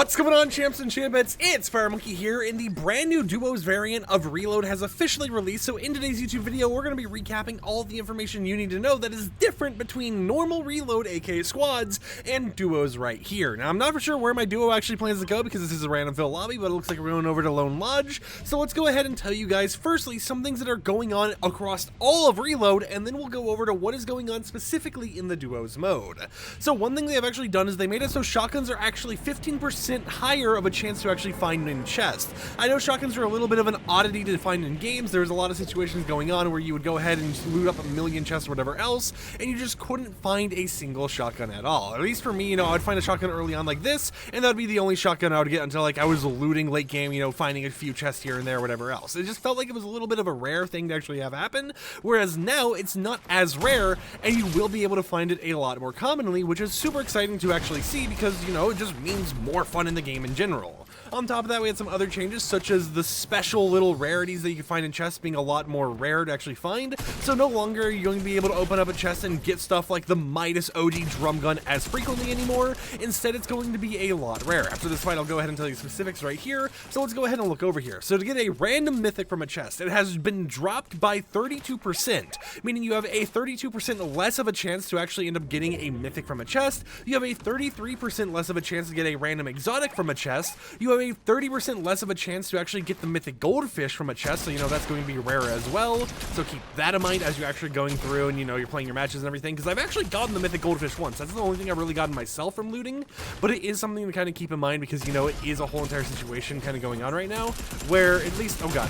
What's going on, champs and champettes? It's FireMonkey here, and the brand new Duos variant of Reload has officially released. So in today's YouTube video, we're going to be recapping all the information you need to know that is different between normal Reload, aka squads, and Duos right here. Now, I'm not for sure where my Duo actually plans to go because this is a random fill lobby, but it looks like we're going over to Lone Lodge. So let's go ahead and tell you guys, firstly, some things that are going on across all of Reload, and then we'll go over to what is going on specifically in the Duos mode. So one thing they have actually done is they made it so shotguns are actually 15% higher of a chance to actually find in chest. I know shotguns are a little bit of an oddity to find in games. There's a lot of situations going on where you would go ahead and just loot up a million chests or whatever else, and you just couldn't find a single shotgun at all. At least for me, you know, I'd find a shotgun early on like this, and that would be the only shotgun I would get until like I was looting late game, you know, finding a few chests here and there, whatever else. It just felt like it was a little bit of a rare thing to actually have happen, whereas now it's not as rare, and you will be able to find it a lot more commonly, which is super exciting to actually see because, you know, it just means more fun in the game in general. On top of that, we had some other changes, such as the special little rarities that you can find in chests being a lot more rare to actually find. So no longer are you going to be able to open up a chest and get stuff like the Midas OG drum gun as frequently anymore. Instead, it's going to be a lot rarer. After this fight, I'll go ahead and tell you specifics right here. So let's go ahead and look over here. So to get a random mythic from a chest, it has been dropped by 32%, meaning you have a 32% less of a chance to actually end up getting a mythic from a chest. You have a 33% less of a chance to get a random exotic from a chest. You have a 30% less of a chance to actually get the mythic goldfish from a chest, so you know that's going to be rarer as well. So keep that in mind as you're actually going through and, you know, you're playing your matches and everything, because I've actually gotten the mythic goldfish once. That's the only thing I've really gotten myself from looting, but it is something to kind of keep in mind because, you know, it is a whole entire situation kind of going on right now where at least, oh god,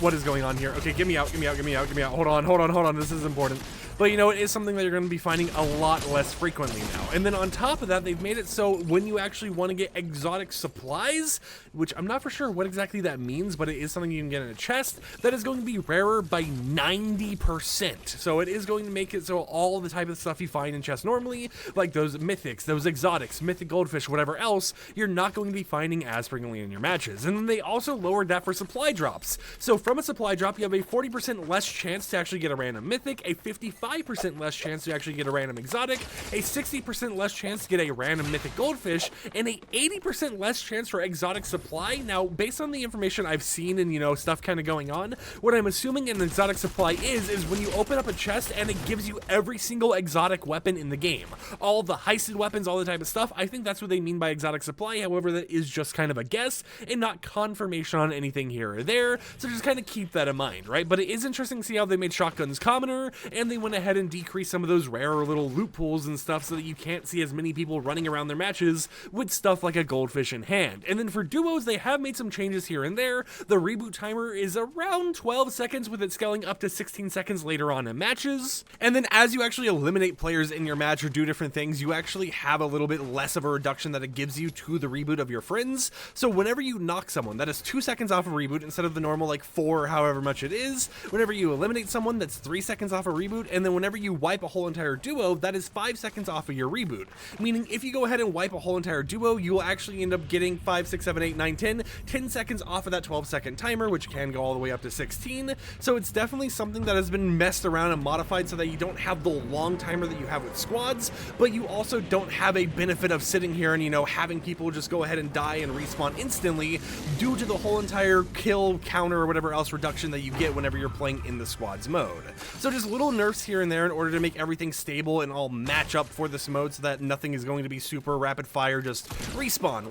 what is going on here? Okay, get me out, get me out, get me out, get me out. Hold on, this is important. But, you know, it is something that you're going to be finding a lot less frequently now. And then on top of that, they've made it so when you actually want to get exotic supplies, which I'm not for sure what exactly that means, but it is something you can get in a chest, that is going to be rarer by 90%. So it is going to make it so all the type of stuff you find in chests normally, like those mythics, those exotics, mythic goldfish, whatever else, you're not going to be finding as frequently in your matches. And then they also lowered that for supply drops. So from a supply drop, you have a 40% less chance to actually get a random mythic, a 55% less chance to actually get a random exotic, a 60% less chance to get a random mythic goldfish, and a 80% less chance for exotic supply. Now, based on the information I've seen and, you know, stuff kind of going on, what I'm assuming an exotic supply is when you open up a chest and it gives you every single exotic weapon in the game. All the heisted weapons, all the type of stuff. I think that's what they mean by exotic supply. However, that is just kind of a guess and not confirmation on anything here or there. So just kind of keep that in mind, right? But it is interesting to see how they made shotguns commoner, and they went ahead and decreased some of those rarer little loot pools and stuff so that you can't see as many people running around their matches with stuff like a goldfish in hand. And then for duos, they have made some changes here and there. The reboot timer is around 12 seconds, with it scaling up to 16 seconds later on in matches. And then as you actually eliminate players in your match or do different things, you actually have a little bit less of a reduction that it gives you to the reboot of your friends. So whenever you knock someone, that is 2 seconds off a reboot instead of the normal like 4 or however much it is. Whenever you eliminate someone, that's 3 seconds off a reboot. And then whenever you wipe a whole entire duo, that is 5 seconds off of your reboot. Meaning if you go ahead and wipe a whole entire duo, you will actually end up getting 5, 6, 7, 8, 9, 10 seconds off of that 12-second timer, which can go all the way up to 16. So it's definitely something that has been messed around and modified so that you don't have the long timer that you have with squads, but you also don't have a benefit of sitting here and, you know, having people just go ahead and die and respawn instantly due to the whole entire kill counter or whatever else reduction that you get whenever you're playing in the squads mode. So just little nerfs here and there in order to make everything stable and all match up for this mode so that nothing is going to be super rapid fire, just respawn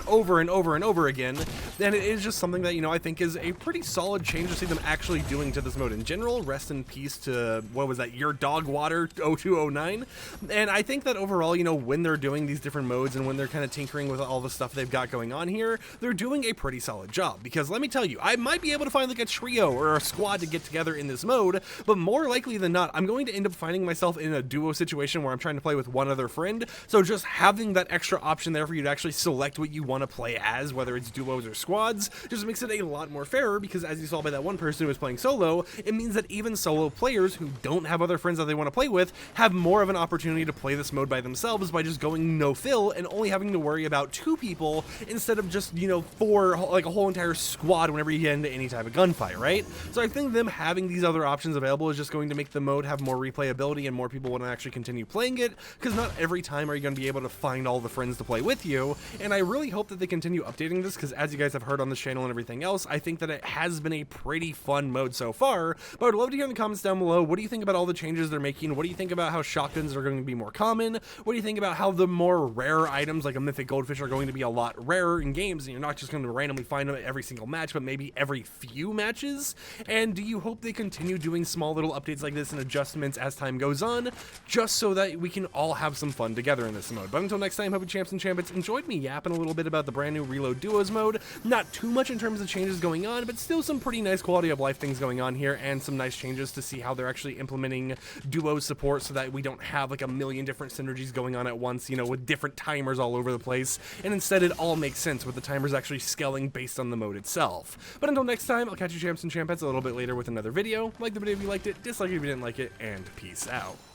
over and over and over again. And it is just something that, you know, I think is a pretty solid change to see them actually doing to this mode in general. Rest in peace to, what was that, Your Dog Water 0209. And I think that overall, you know, when they're doing these different modes and when they're kind of tinkering with all the stuff they've got going on here, they're doing a pretty solid job. Because let me tell you, I might be able to find like a trio or a squad to get together in this mode, but more likely than not, I'm going to end up finding myself in a duo situation where I'm trying to play with one other friend. So just having that extra option there for you to actually select what you want to play as, whether it's duos or squads, just makes it a lot more fairer, because as you saw by that one person who was playing solo, it means that even solo players who don't have other friends that they want to play with have more of an opportunity to play this mode by themselves by just going no fill and only having to worry about 2 people instead of just, you know, 4, like a whole entire squad whenever you get into any type of gunfight, right? So I think them having these other options available is just going going to make the mode have more replayability and more people want to actually continue playing it, because not every time are you going to be able to find all the friends to play with you, and I really hope that they continue updating this, because as you guys have heard on this channel and everything else, I think that it has been a pretty fun mode so far. But I'd love to hear in the comments down below, what do you think about all the changes they're making? What do you think about how shotguns are going to be more common? What do you think about how the more rare items like a mythic goldfish are going to be a lot rarer in games, and you're not just going to randomly find them at every single match, but maybe every few matches? And do you hope they continue doing small little updates like this and adjustments as time goes on, just so that we can all have some fun together in this mode? But until next time, hope you champs and champions enjoyed me yapping a little bit about the brand new Reload Duos mode. Not too much in terms of changes going on, but still some pretty nice quality of life things going on here, and some nice changes to see how they're actually implementing duo support so that we don't have like a million different synergies going on at once, you know, with different timers all over the place, and instead it all makes sense with the timers actually scaling based on the mode itself. But until next time, I'll catch you champs and champettes a little bit later with another video. Like the video if you liked it, dislike it if you didn't like it, and peace out.